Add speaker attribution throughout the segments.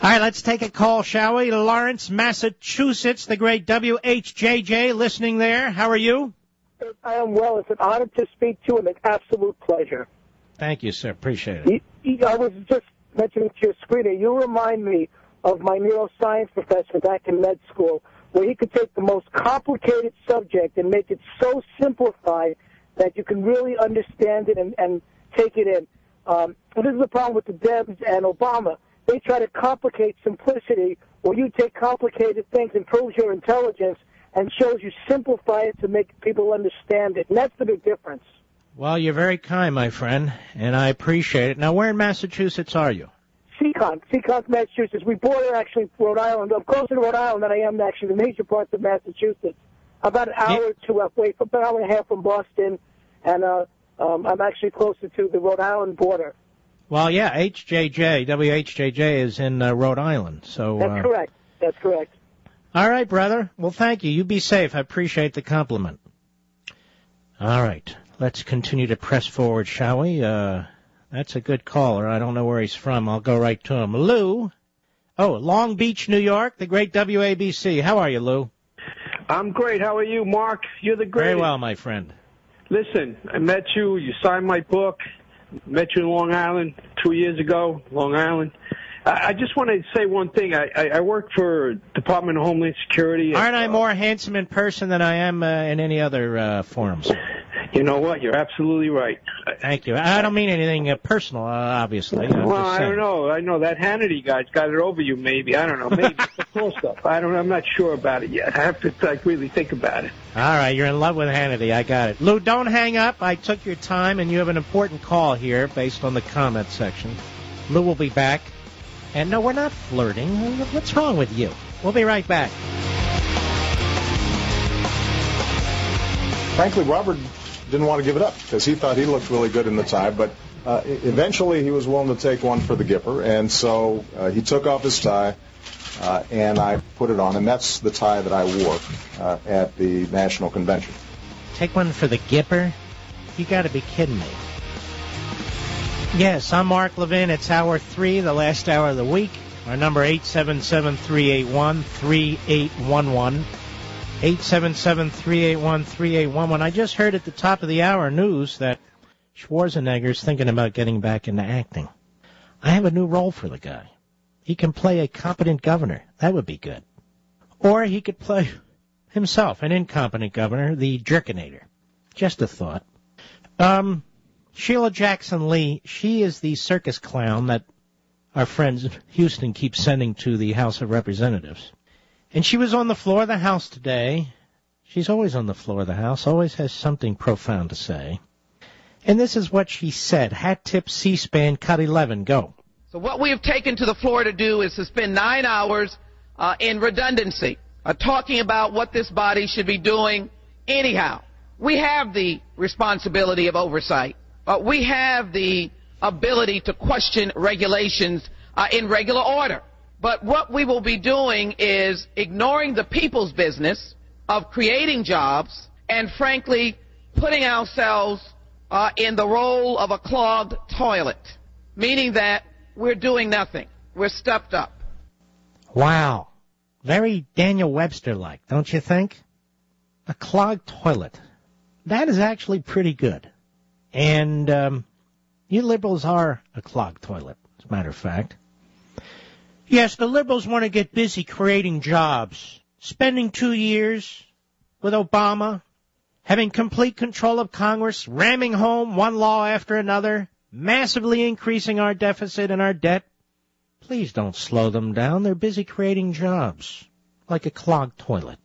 Speaker 1: All right, let's take a call, shall we? Lawrence, Massachusetts, the great WHJJ, listening there. How are you?
Speaker 2: I am well. It's an honor to speak to you and an absolute pleasure.
Speaker 1: Thank you, sir. Appreciate it.
Speaker 2: I was just mentioning to your screener, you remind me of my neuroscience professor back in med school, where he could take the most complicated subject and make it so simplified that you can really understand it and take it in. And this is the problem with the Debs and Obama. They try to complicate simplicity, where you take complicated things and proves your intelligence and shows you simplify it to make people understand it. And that's the big difference.
Speaker 1: Well, you're very kind, my friend, and I appreciate it. Now, where in Massachusetts are you?
Speaker 2: Seacon, Massachusetts. We border, actually, Rhode Island. I'm closer to Rhode Island than I am, actually, the major parts of Massachusetts. About an hour or two away, about an hour and a half from Boston, and I'm actually closer to the Rhode Island border.
Speaker 1: Well, yeah, WHJJ is in Rhode Island. So
Speaker 2: That's correct. That's correct.
Speaker 1: All right, brother. Well, thank you. You be safe. I appreciate the compliment. All right. Let's continue to press forward, shall we? That's a good caller. I don't know where he's from. I'll go right to him. Lou. Oh, Long Beach, New York, the great WABC. How are you, Lou?
Speaker 3: I'm great. How are you, Mark? You're the greatest.
Speaker 1: Very well, my friend.
Speaker 3: Listen, I met you. You signed my book. Met you in Long Island 2 years ago, Long Island. I just want to say one thing. I work for Department of Homeland Security.
Speaker 1: Aren't I more handsome in person than I am in any other forums?
Speaker 3: You know what? You're absolutely right.
Speaker 1: Thank you. I don't mean anything personal, obviously.
Speaker 3: Well, I don't know. I know that Hannity guy's got it over you, maybe. I don't know. Maybe it's the cool stuff. I'm not sure about it yet. I have to really think about it.
Speaker 1: All right, you're in love with Hannity. I got it. Lou, don't hang up. I took your time, and you have an important call here based on the comment section. Lou will be back. And no, we're not flirting. What's wrong with you? We'll be right back.
Speaker 4: Frankly, Robert didn't want to give it up because he thought he looked really good in the tie, but eventually he was willing to take one for the Gipper, and so he took off his tie, and I put it on, and that's the tie that I wore at the National Convention.
Speaker 1: Take one for the Gipper? You got to be kidding me. Yes, I'm Mark Levin. It's hour 3, the last hour of the week. Our number 877-381-3811. 877-381-3811. I just heard at the top of the hour news that Schwarzenegger's thinking about getting back into acting. I have a new role for the guy. He can play a competent governor. That would be good. Or he could play himself, an incompetent governor, the jerkinator. Just a thought. Sheila Jackson Lee, she is the circus clown that our friends in Houston keep sending to the House of Representatives. And she was on the floor of the House today. She's always on the floor of the House, always has something profound to say. And this is what she said. Hat tip C-SPAN, cut 11, go.
Speaker 5: So what we have taken to the floor to do is to spend 9 hours in redundancy, talking about what this body should be doing anyhow. We have the responsibility of oversight. We have the ability to question regulations in regular order. But what we will be doing is ignoring the people's business of creating jobs and, frankly, putting ourselves in the role of a clogged toilet, meaning that we're doing nothing. We're stuffed up.
Speaker 1: Wow. Very Daniel Webster-like, don't you think? A clogged toilet. That is actually pretty good. And you liberals are a clogged toilet, as a matter of fact. Yes, the liberals want to get busy creating jobs, spending 2 years with Obama, having complete control of Congress, ramming home one law after another, massively increasing our deficit and our debt. Please don't slow them down. They're busy creating jobs, like a clogged toilet.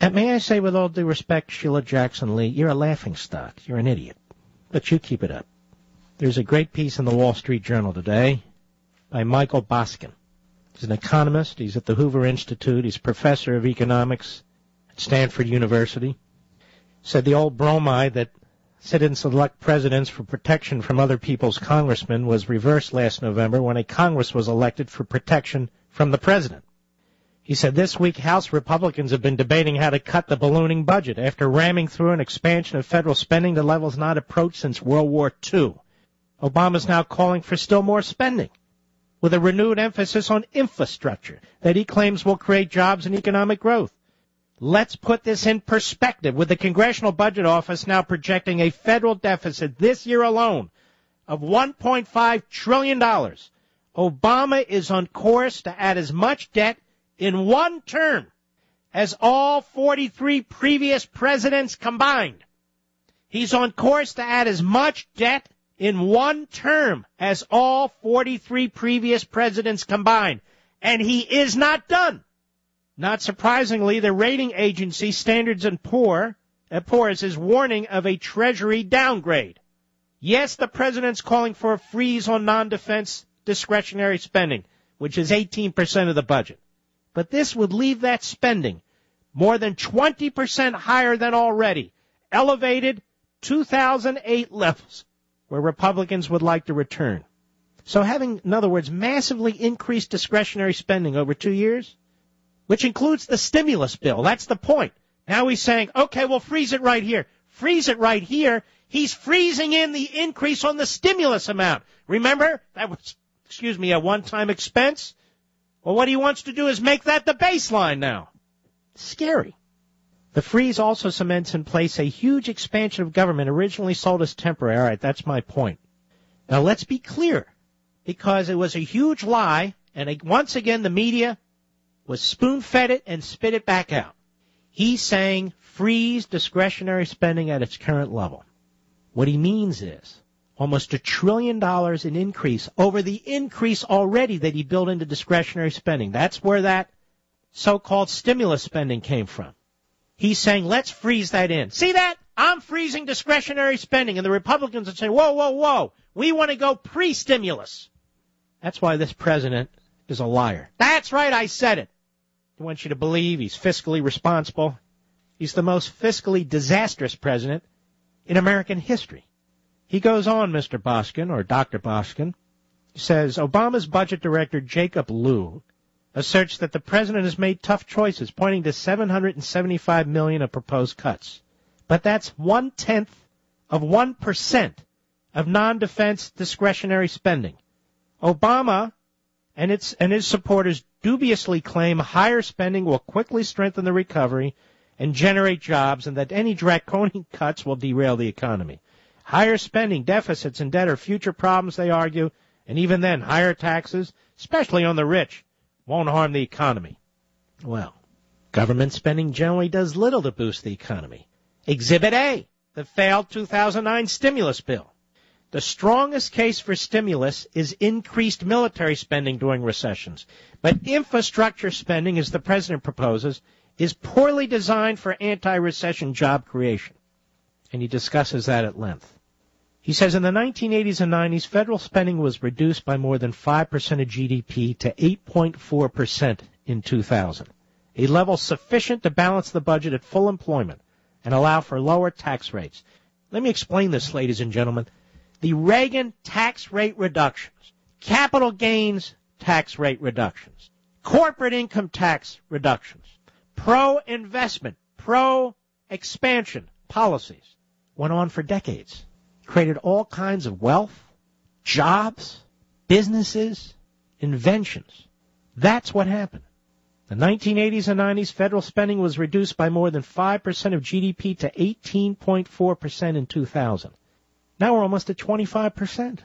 Speaker 1: And may I say, with all due respect, Sheila Jackson Lee, you're a laughingstock. You're an idiot. But you keep it up. There's a great piece in the Wall Street Journal today by Michael Boskin. He's an economist. He's at the Hoover Institute. He's professor of economics at Stanford University. Said the old bromide that sit-ins select presidents for protection from other people's congressmen was reversed last November when a Congress was elected for protection from the president. He said this week House Republicans have been debating how to cut the ballooning budget after ramming through an expansion of federal spending to levels not approached since World War II. Obama's now calling for still more spending. with a renewed emphasis on infrastructure that he claims will create jobs and economic growth. Let's put this in perspective with the Congressional Budget Office now projecting a federal deficit this year alone of $1.5 trillion. Obama is on course to add as much debt in one term as all 43 previous presidents combined. He's on course to add as much debt in one term as all 43 previous presidents combined. And he is not done. Not surprisingly, the rating agency Standard & Poor's is warning of a Treasury downgrade. Yes, the president's calling for a freeze on non-defense discretionary spending, which is 18% of the budget. But this would leave that spending more than 20% higher than already elevated 2008 levels, where Republicans would like to return. So having, in other words, massively increased discretionary spending over 2 years, which includes the stimulus bill. That's the point. Now he's saying, okay, we'll freeze it right here. Freeze it right here. He's freezing in the increase on the stimulus amount. Remember, that was, a one-time expense? Well, what he wants to do is make that the baseline now. Scary. The freeze also cements in place a huge expansion of government originally sold as temporary. All right, that's my point. Now, let's be clear, because it was a huge lie, and once again the media was spoon-fed it and spit it back out. He's saying freeze discretionary spending at its current level. What he means is almost $1 trillion in increase over the increase already that he built into discretionary spending. That's where that so-called stimulus spending came from. He's saying, let's freeze that in. See that? I'm freezing discretionary spending. And the Republicans are saying, whoa, whoa, whoa. We want to go pre-stimulus. That's why this president is a liar. That's right, I said it. He wants you to believe he's fiscally responsible. He's the most fiscally disastrous president in American history. He goes on, Mr. Boskin, or Dr. Boskin, says, Obama's budget director, Jacob Lew, asserts that the president has made tough choices, pointing to $775 million of proposed cuts. But that's 0.1% of non-defense discretionary spending. Obama and his supporters dubiously claim higher spending will quickly strengthen the recovery and generate jobs, and that any draconian cuts will derail the economy. Higher spending, deficits, and debt are future problems, they argue, and even then, higher taxes, especially on the rich, won't harm the economy. Well, government spending generally does little to boost the economy. Exhibit A, the failed 2009 stimulus bill. The strongest case for stimulus is increased military spending during recessions. But infrastructure spending, as the president proposes, is poorly designed for anti-recession job creation. And he discusses that at length. He says in the 1980s and 90s, federal spending was reduced by more than 5% of GDP to 8.4% in 2000, a level sufficient to balance the budget at full employment and allow for lower tax rates. Let me explain this, ladies and gentlemen. The Reagan tax rate reductions, capital gains tax rate reductions, corporate income tax reductions, pro-investment, pro-expansion policies went on for decades, created all kinds of wealth, jobs, businesses, inventions. That's what happened. In the 1980s and 90s, federal spending was reduced by more than 5% of GDP to 18.4% in 2000. Now we're almost at 25%.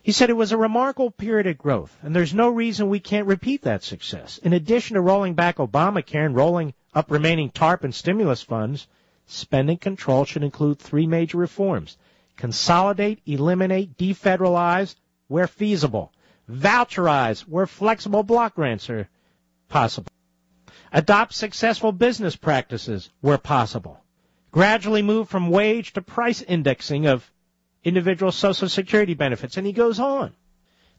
Speaker 1: He said it was a remarkable period of growth, and there's no reason we can't repeat that success. In addition to rolling back Obamacare and rolling up remaining TARP and stimulus funds, spending control should include 3 major reforms. Consolidate, eliminate, defederalize where feasible. Voucherize where flexible block grants are possible. Adopt successful business practices where possible. Gradually move from wage to price indexing of individual Social Security benefits. And he goes on.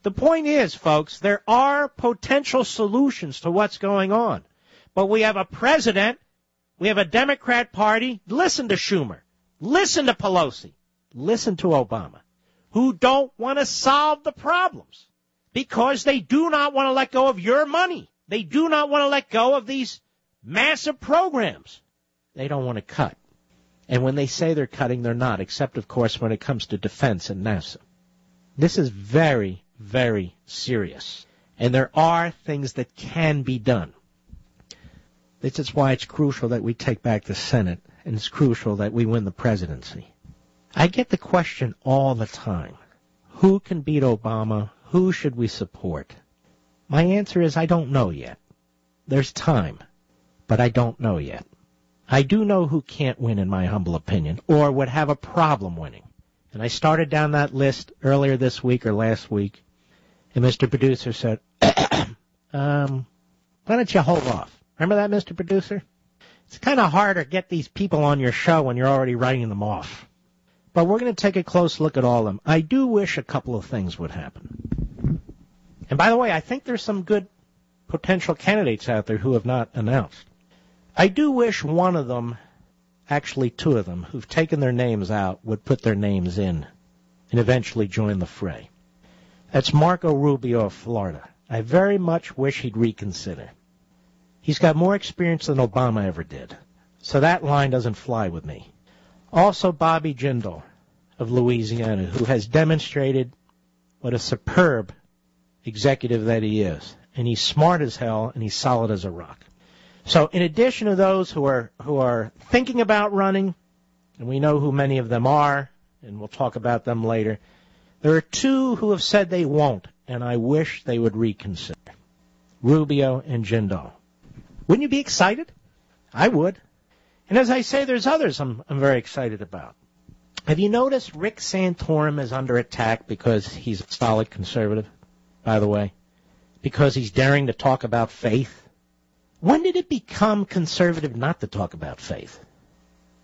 Speaker 1: The point is, folks, there are potential solutions to what's going on. But we have a president, we have a Democrat Party, listen to Schumer, listen to Pelosi, listen to Obama, who don't want to solve the problems because they do not want to let go of your money. They do not want to let go of these massive programs. They don't want to cut. And when they say they're cutting, they're not, except, of course, when it comes to defense and NASA. This is very, very serious. And there are things that can be done. This is why it's crucial that we take back the Senate, and it's crucial that we win the presidency. I get the question all the time. Who can beat Obama? Who should we support? My answer is I don't know yet. There's time, but I don't know yet. I do know who can't win, in my humble opinion, or would have a problem winning. And I started down that list earlier this week or last week, and Mr. Producer said, why don't you hold off? Remember that, Mr. Producer? It's kind of hard to get these people on your show when you're already writing them off. But we're going to take a close look at all of them. I do wish a couple of things would happen. And by the way, I think there's some good potential candidates out there who have not announced. I do wish one of them, actually two of them, who've taken their names out, would put their names in and eventually join the fray. That's Marco Rubio of Florida. I very much wish he'd reconsider. He's got more experience than Obama ever did, so that line doesn't fly with me. Also, Bobby Jindal of Louisiana, who has demonstrated what a superb executive that he is. And he's smart as hell, and he's solid as a rock. So in addition to those who are thinking about running, and we know who many of them are, and we'll talk about them later, there are two who have said they won't, and I wish they would reconsider. Rubio and Jindal. Wouldn't you be excited? I would. And as I say, there's others I'm very excited about. Have you noticed Rick Santorum is under attack because he's a solid conservative, by the way? Because he's daring to talk about faith? When did it become conservative not to talk about faith?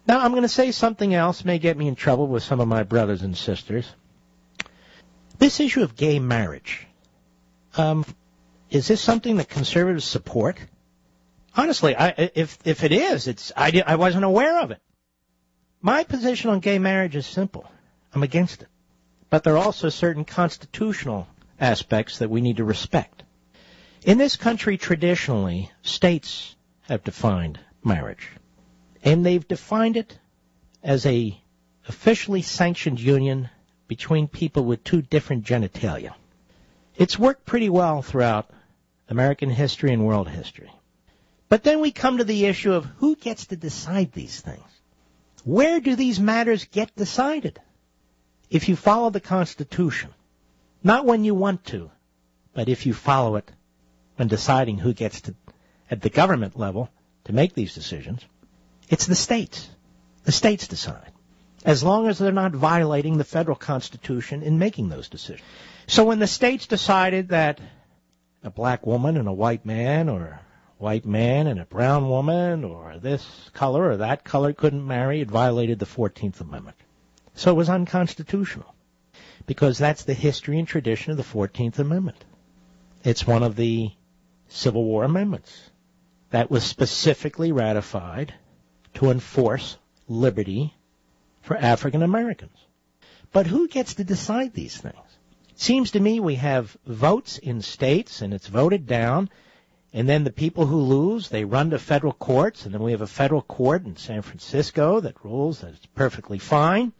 Speaker 1: Now, I'm going to say something else, may get me in trouble with some of my brothers and sisters. This issue of gay marriage, is this something that conservatives support? Honestly, if it is, I wasn't aware of it. My position on gay marriage is simple. I'm against it. But there are also certain constitutional aspects that we need to respect. In this country, traditionally, states have defined marriage. And they've defined it as a officially sanctioned union between people with two different genitalia. It's worked pretty well throughout American history and world history. But then we come to the issue of who gets to decide these things. Where do these matters get decided? If you follow the Constitution, not when you want to, but if you follow it when deciding who gets to, at the government level, to make these decisions, it's the states. The states decide, as long as they're not violating the federal Constitution in making those decisions. So when the states decided that a black woman and a white man, or white man and a brown woman, or this color or that color couldn't marry, it violated the 14th Amendment. So it was unconstitutional, because that's the history and tradition of the 14th Amendment. It's one of the Civil War amendments that was specifically ratified to enforce liberty for African Americans. But who gets to decide these things? It seems to me we have votes in states, and it's voted down, and then the people who lose, they run to federal courts, and then we have a federal court in San Francisco that rules that it's perfectly fine.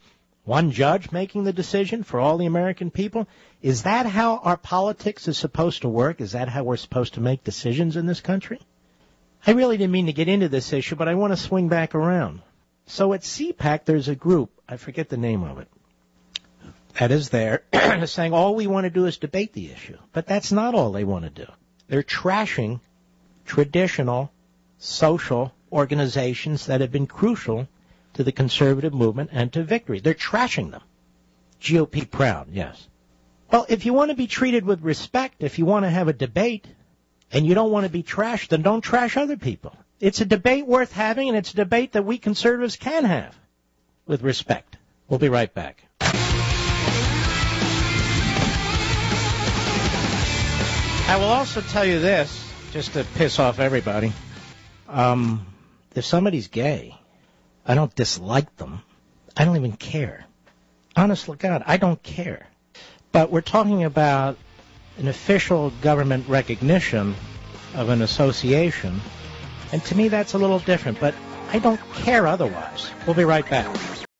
Speaker 1: One judge making the decision for all the American people. Is that how our politics is supposed to work? Is that how we're supposed to make decisions in this country? I really didn't mean to get into this issue, but I want to swing back around. So at CPAC, there's a group, I forget the name of it, that is there saying all we want to do is debate the issue. But that's not all they want to do. They're trashing traditional social organizations that have been crucial to the conservative movement and to victory. They're trashing them. GOP proud, yes. Well, if you want to be treated with respect, if you want to have a debate, and you don't want to be trashed, then don't trash other people. It's a debate worth having, and it's a debate that we conservatives can have with respect. We'll be right back. I will also tell you this, just to piss off everybody. If somebody's gay, I don't dislike them. I don't even care. Honest to God, I don't care. But we're talking about an official government recognition of an association, and to me that's a little different, but I don't care otherwise. We'll be right back.